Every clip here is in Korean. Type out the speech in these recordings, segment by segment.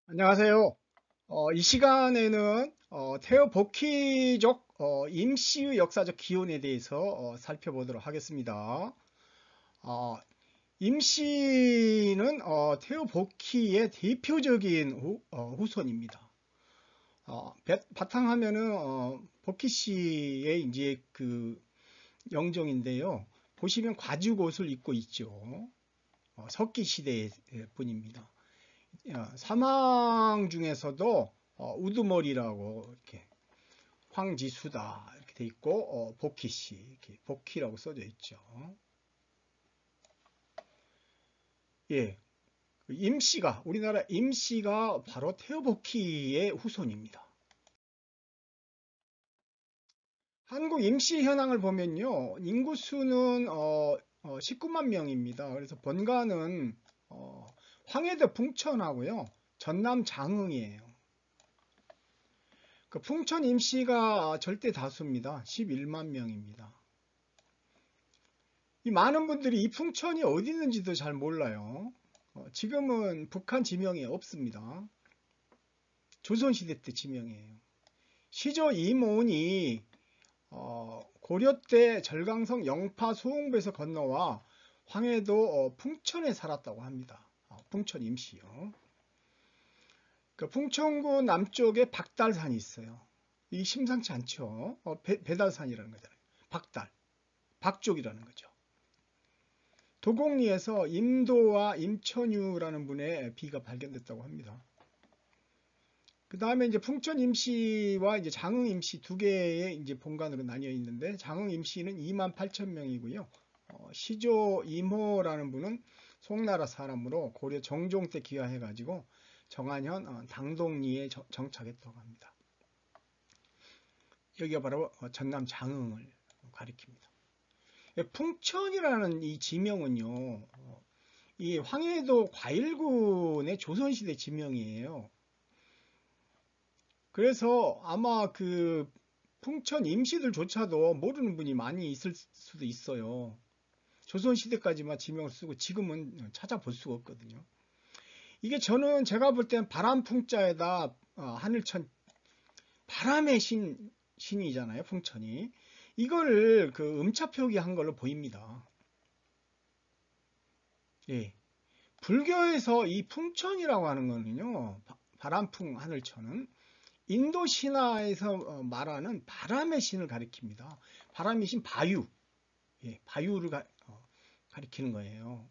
안녕하세요. 이 시간에는 태어복희족 임시의 역사적 기원에 대해서 살펴보도록 하겠습니다. 어, 임시는 태어복희의 대표적인 후손입니다. 바탕하면은 복희 씨의 이제 그 영정인데요. 보시면 과죽옷을 입고 있죠. 석기 시대의 분입니다. 사망 중에서도 우두머리라고 이렇게 황지수다 이렇게 돼 있고 복희씨 이렇게 복희라고 써져 있죠. 예, 임씨가 우리나라 임씨가 바로 태어복희의 후손입니다. 한국 임시 현황을 보면요, 인구수는 19만 명입니다. 그래서 본가는 황해도 풍천하고요, 전남 장흥이에요. 그 풍천 임시가 절대 다수입니다. 11만 명입니다. 이 많은 분들이 이 풍천이 어디 있는지도 잘 몰라요. 지금은 북한 지명이 없습니다. 조선시대 때 지명이에요. 시조 이모운이 고려 때 절강성 영파 소흥부에서 건너와 황해도 풍천에 살았다고 합니다. 풍천 임시요. 그 풍천구 남쪽에 박달산이 있어요. 이 심상치 않죠. 배달산이라는 거잖아요. 박달, 박족이라는 거죠. 도곡리에서 임도와 임천유라는 분의 비가 발견됐다고 합니다. 그 다음에 이제 풍천 임시와 이제 장흥 임시 두 개의 이제 본관으로 나뉘어 있는데, 장흥 임시는 2만 8천 명이고요. 시조 이모라는 분은 송나라 사람으로 고려 정종 때 귀화해가지고 정안현 당동리에 정착했다고 합니다. 여기가 바로 전남 장흥을 가리킵니다. 풍천이라는 이 지명은요, 이 황해도 과일군의 조선시대 지명이에요. 그래서 아마 그 풍천 임시들조차도 모르는 분이 많이 있을 수도 있어요. 조선시대까지만 지명을 쓰고 지금은 찾아볼 수가 없거든요. 이게 제가 볼 때는 바람풍자에다 하늘천, 바람의 신이잖아요, 풍천이. 이거를 그 음차 표기한 걸로 보입니다. 예. 불교에서 이 풍천이라고 하는 거는요, 바람풍 하늘천은 인도 신화에서 말하는 바람의 신을 가리킵니다. 바람의 신 바유, 예, 바유를 가리키는 거예요.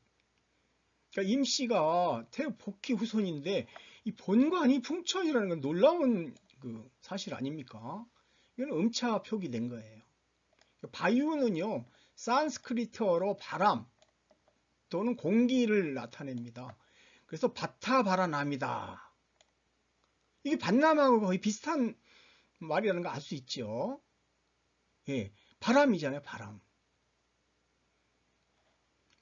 그러니까 임씨가 태복희 후손인데 이 본관이 풍천이라는 건 놀라운 그 사실 아닙니까? 이건 음차 표기된 거예요. 바유는요, 산스크리트어로 바람 또는 공기를 나타냅니다. 그래서 바타바라남이다. 이게 반남하고 거의 비슷한 말이라는 거 알 수 있죠. 예, 바람이잖아요, 바람.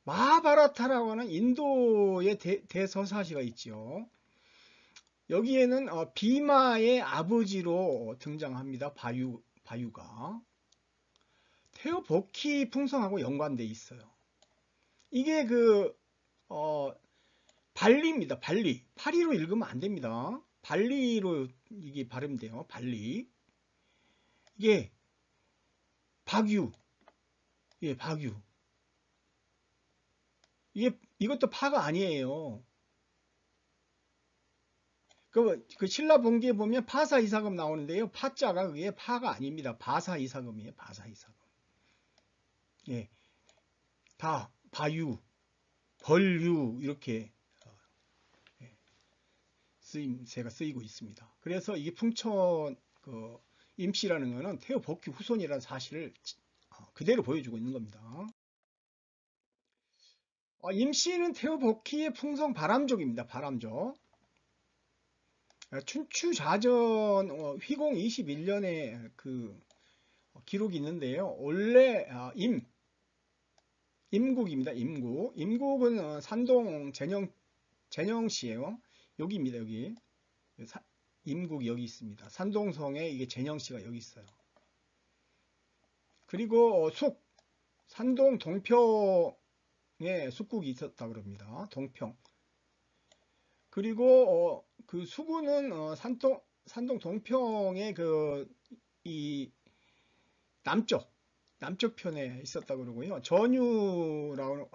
마하바라타라고 하는 인도의 대서사시가 있죠. 여기에는 비마의 아버지로 등장합니다. 바유가. 태어복희 풍성하고 연관돼 있어요. 이게 발리입니다. 발리. 파리로 읽으면 안 됩니다. 발리로 이게 발음돼요. 발리. 이게 박유. 예, 박유. 이것도 파가 아니에요. 그 신라본기에 보면 파사이사금 나오는데요. 파자가 그게 파가 아닙니다. 바사이사금이에요. 바사이사금. 예, 다 바유, 벌유 이렇게 쓰임새가 쓰이고 있습니다. 그래서 이게 풍천 임씨라는 것은 태어복희 후손이라는 사실을 그대로 보여주고 있는 겁니다. 임씨는 태어복희의 풍성 바람족입니다. 바람족. 춘추자전 휘공 21년에 그 기록이 있는데요. 원래 임국입니다. 임국. 임국은 산동 제녕시예요. 여기입니다. 여기. 임국이 여기 있습니다. 산동성에 이게 제녕시가 여기 있어요. 그리고 산동 동평에 숙국이 있었다 그럽니다. 동평. 그리고 그 수구는 산동 동평의 이 남쪽 편에 있었다 그러고요. 전유라고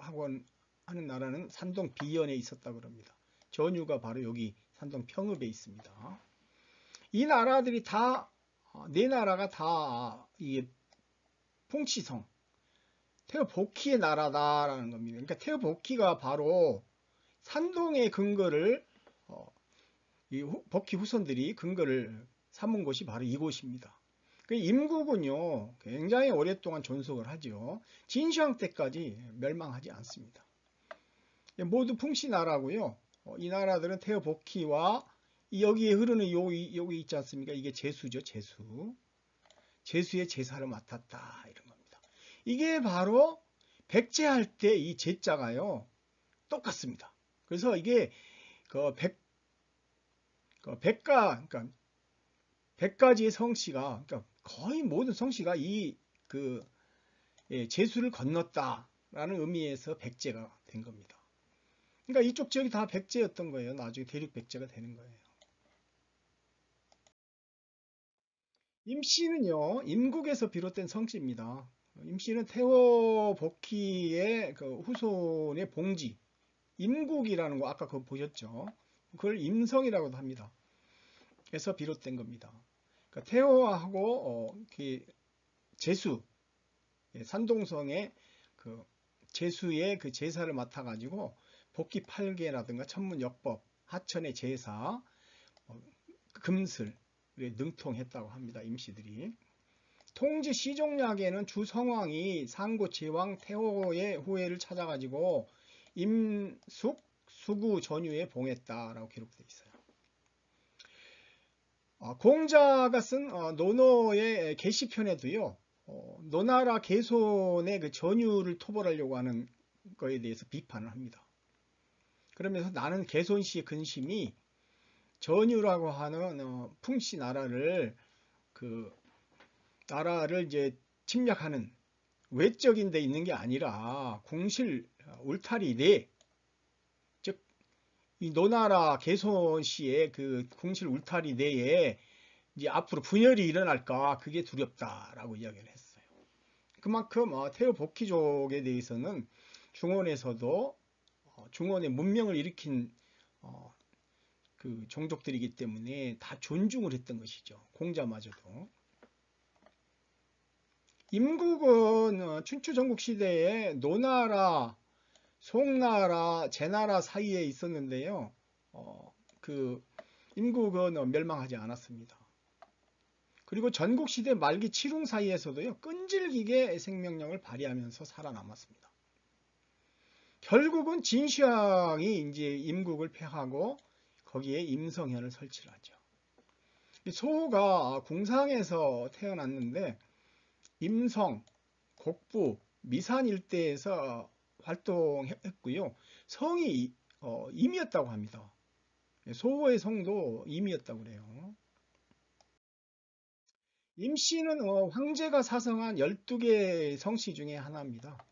하는 나라는 산동 비연에 있었다 그럽니다. 전유가 바로 여기 산동 평읍에 있습니다. 이 나라들이 다, 네 나라가 다 이 풍치성, 태어복희의 나라다라는 겁니다. 그러니까 태어복희가 바로 산동의 근거를 이 복희 후손들이 근거를 삼은 곳이 바로 이곳입니다. 임국은요 굉장히 오랫동안 존속을 하죠. 진시황 때까지 멸망하지 않습니다. 모두 풍시나라고요. 이 나라들은 태어복희와 여기에 흐르는 여기 있지 않습니까? 이게 제수죠. 제수의 제사를 맡았다 이런 겁니다. 이게 바로 백제할 때 이 제자가요 똑같습니다. 그래서 이게 그 그러니까 100가지의 성씨가, 그러니까 거의 모든 성씨가 제수를 건넜다라는 의미에서 백제가 된 겁니다. 그러니까 이쪽 지역이 다 백제였던 거예요. 나중에 대륙 백제가 되는 거예요. 임씨는요, 임국에서 비롯된 성씨입니다. 임씨는 태호 복희의 그 후손의 봉지, 임국이라는 거 아까 그거 보셨죠? 그걸 임성이라고도 합니다. 에서 비롯된 겁니다. 그러니까 태호하고 제수, 산동성의 그 제수의 그 제사를 맡아가지고 복기 8개라든가 천문역법, 하천의 제사, 금슬에 능통했다고 합니다. 임시들이. 통지 시종약에는 주성왕이 상고 제왕 태호의 후예를 찾아가지고 임숙, 수구 전유에 봉했다라고 기록되어 있어요. 공자가 쓴 논어의 계시편에도요. 노나라 개손의 그 전유를 토벌하려고 하는 거에 대해서 비판을 합니다. 그러면서 나는 개손씨의 근심이 전유라고 하는 풍씨 나라를 나라를 이제 침략하는 외적인 데 있는 게 아니라 궁실 울타리 내, 즉 이 노나라 개손씨의 그 궁실 울타리 내에 이제 앞으로 분열이 일어날까 그게 두렵다라고 이야기를 했어요. 그만큼 태호 복희족에 대해서는 중원에서도 중원의 문명을 일으킨 그 종족들이기 때문에 다 존중을 했던 것이죠. 공자마저도. 임국은 춘추 전국 시대에 노나라, 송나라, 제나라 사이에 있었는데요. 임국은 멸망하지 않았습니다. 그리고 전국시대 말기 칠웅 사이에서도요, 끈질기게 생명력을 발휘하면서 살아남았습니다. 결국은 진시황이 이제 임국을 패하고 거기에 임성현을 설치를 하죠. 소호가 궁상에서 태어났는데 임성, 곡부, 미산 일대에서 활동했고요. 성이 임이었다고 합니다. 소호의 성도 임이었다고 그래요. 임씨는 황제가 사성한 12개의 성씨 중에 하나입니다.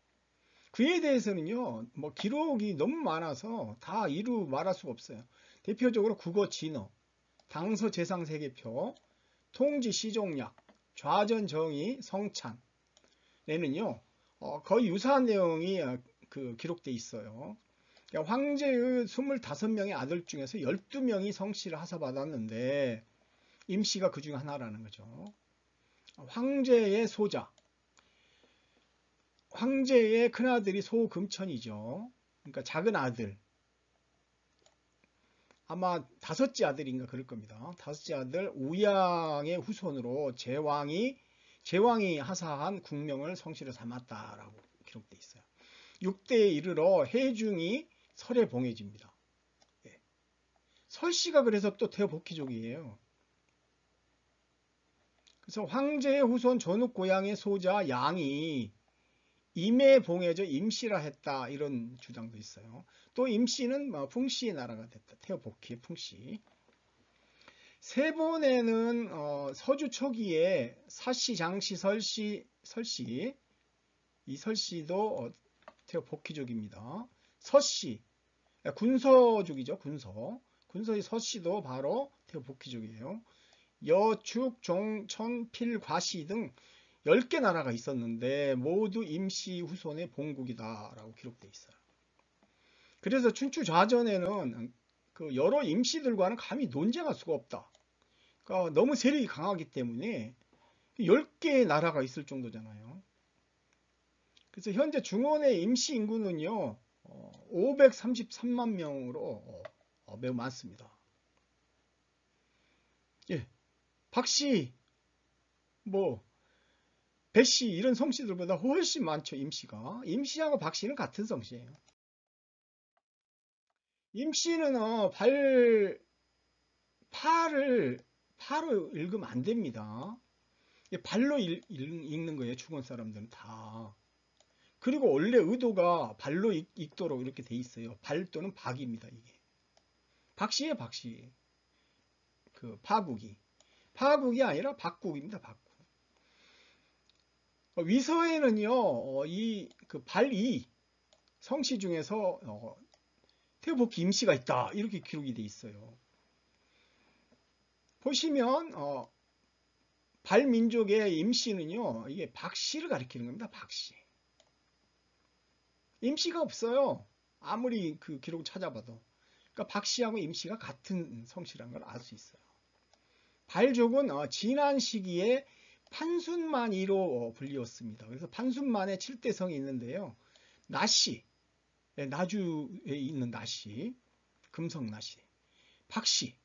그에 대해서는요, 뭐 기록이 너무 많아서 다 이루 말할 수가 없어요. 대표적으로 국어 진어, 당서 재상 세계표, 통지 시종약, 좌전 정의, 성찬에는요, 거의 유사한 내용이 기록돼 있어요. 그러니까 황제의 25명의 아들 중에서 12명이 성씨를 하사받았는데 임씨가 그 중 하나라는 거죠. 황제의 소자, 황제의 큰아들이 소금천이죠. 그러니까 작은 아들, 아마 5째 아들인가 그럴 겁니다. 5째 아들 우양의 후손으로 제왕이 하사한 국명을 성씨로 삼았다라고 기록되어 있어요. 6대에 이르러 해중이 설에 봉해집니다. 네. 설씨가 그래서 또 태어복희족이에요. 그래서 황제의 후손 전욱 고향의 소자 양이 임에 봉해져 임씨라 했다 이런 주장도 있어요. 또 임씨는 풍씨의 나라가 됐다. 태어복희의 풍씨. 세본에는 서주 초기에 사씨, 장씨, 설씨 이 설씨도 태어복희족입니다. 서씨 군서족이죠. 군서. 군서의 서씨도 바로 태호복귀족이에요. 여, 축, 종, 천, 필, 과시 등 10개 나라가 있었는데 모두 임시 후손의 본국이다 라고 기록되어 있어요. 그래서 춘추 좌전에는 그 여러 임시들과는 감히 논쟁할 수가 없다. 그러니까 너무 세력이 강하기 때문에 10개의 나라가 있을 정도잖아요. 그래서 현재 중원의 임시 인구는요 533만 명으로 매우 많습니다. 예, 박씨, 뭐 배씨 이런 성씨들보다 훨씬 많죠. 임씨가. 임씨하고 박씨는 같은 성씨예요. 임씨는 파로 읽으면 안 됩니다. 발로 읽는 거예요. 중원 사람들은 다. 그리고 원래 의도가 발로 읽도록 이렇게 돼 있어요. 발 또는 박입니다. 이게. 박씨예요. 박씨. 그 파국이. 파국이 아니라 박국입니다. 박국. 위서에는요. 이 그 발이 성씨 중에서 태호복귀 임씨가 있다. 이렇게 기록이 돼 있어요. 보시면 발민족의 임씨는요. 이게 박씨를 가리키는 겁니다. 박씨. 임씨가 없어요. 아무리 그 기록을 찾아봐도. 그러니까 박씨하고 임씨가 같은 성씨라는 걸 알 수 있어요. 발족은 지난 시기에 판순만이로 불리웠습니다. 그래서 판순만에 7대성이 있는데요. 나씨, 나주에 있는 나씨, 금성나씨, 박씨,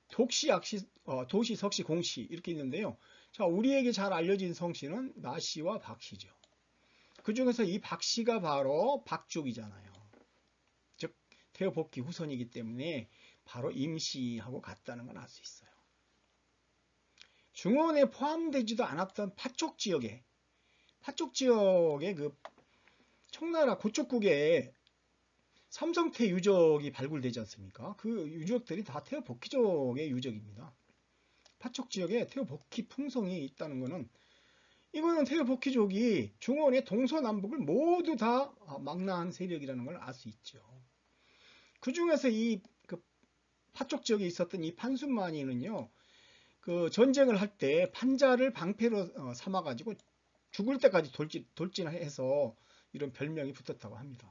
독씨, 악씨, 도씨, 석씨, 공씨 이렇게 있는데요. 자, 우리에게 잘 알려진 성씨는 나씨와 박씨죠. 그 중에서 이 박씨가 바로 박족이잖아요. 즉 태호복귀 후손이기 때문에 바로 임씨하고 같다는 걸 알 수 있어요. 중원에 포함되지도 않았던 파쪽 지역에 그 청나라 고척국에 삼성태 유적이 발굴되지 않습니까? 그 유적들이 다 태호복귀족의 유적입니다. 파쪽 지역에 태호복귀 풍성이 있다는 것은 이거는 태호복귀족이 중원의 동서남북을 모두 다 망라한 세력이라는 걸 알 수 있죠. 그 중에서 그 파쪽 지역에 있었던 이 판순만이는요, 그 전쟁을 할 때 판자를 방패로 삼아가지고 죽을 때까지 돌진해서 이런 별명이 붙었다고 합니다.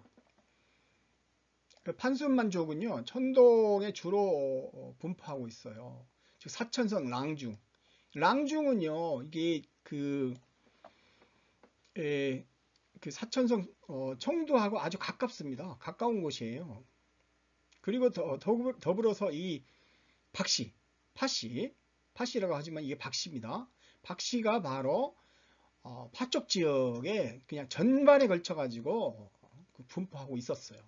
판순만족은요, 천동에 주로 분포하고 있어요. 즉 사천성 랑중. 랑중은요, 이게 그 사천성 청도하고 아주 가깝습니다. 가까운 곳이에요. 그리고 더불어서 이 박씨, 파씨라고 하지만 이게 박씨입니다. 박씨가 바로 파쪽 지역에 그냥 전반에 걸쳐 가지고 분포하고 있었어요.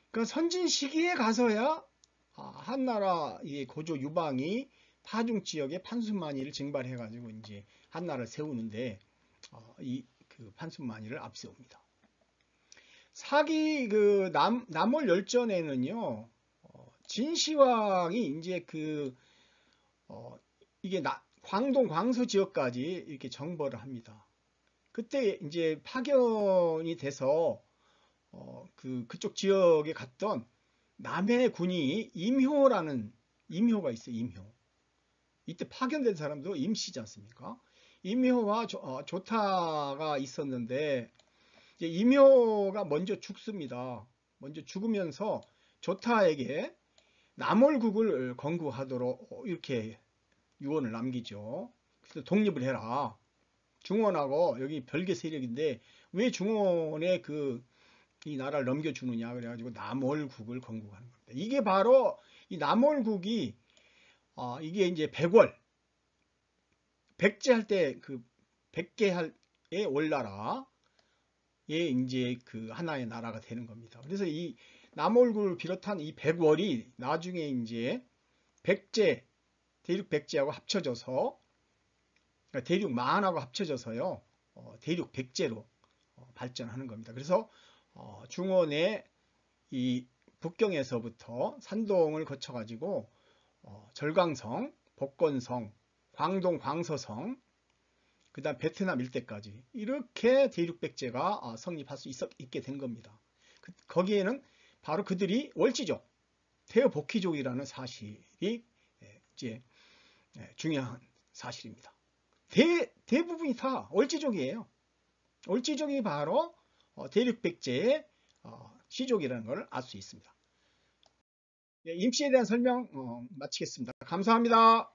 그 선진 시기에 가서야 한나라 고조 유방이 파중 지역에 판순만이를 징발해 가지고 이제 한나라를 세우는데 그 판순만이를 앞세웁니다. 사기 그 남월 열전에는요, 진시황이 이제 이게 광동 광서 지역까지 이렇게 정벌을 합니다. 그때 이제 파견이 돼서 그쪽 지역에 갔던 남해 군이 임효가 있어요. 임효. 이때 파견된 사람도 임씨지 않습니까? 임효와 조타가 있었는데 이제 임효가 먼저 죽습니다. 먼저 죽으면서 조타에게 남월국을 건국하도록 이렇게 유언을 남기죠. 그래서 독립을 해라. 중원하고 여기 별개 세력인데 왜 중원에 이 나라를 넘겨주느냐 그래가지고 남월국을 건국하는 겁니다. 이게 바로 이 남월국이 이게 이제 백제할 때 그 백계의 올나라에 이제 그 하나의 나라가 되는 겁니다. 그래서 이 남월국을 비롯한 이 백월이 나중에 이제 대륙 백제하고 합쳐져서 대륙 만하고 합쳐져서요 대륙 백제로 발전하는 겁니다. 그래서 중원의 이 북경에서부터 산동을 거쳐 가지고 절강성, 복건성, 광동 광서성, 그 다음 베트남 일대까지 이렇게 대륙 백제가 성립할 수 있게 된 겁니다. 거기에는 바로 그들이 월지족, 태어복귀족이라는 사실이 이제 중요한 사실입니다. 대부분이 다 월지족이에요. 월지족이 바로 대륙백제의 시족이라는 걸 알 수 있습니다. 임시에 대한 설명 마치겠습니다. 감사합니다.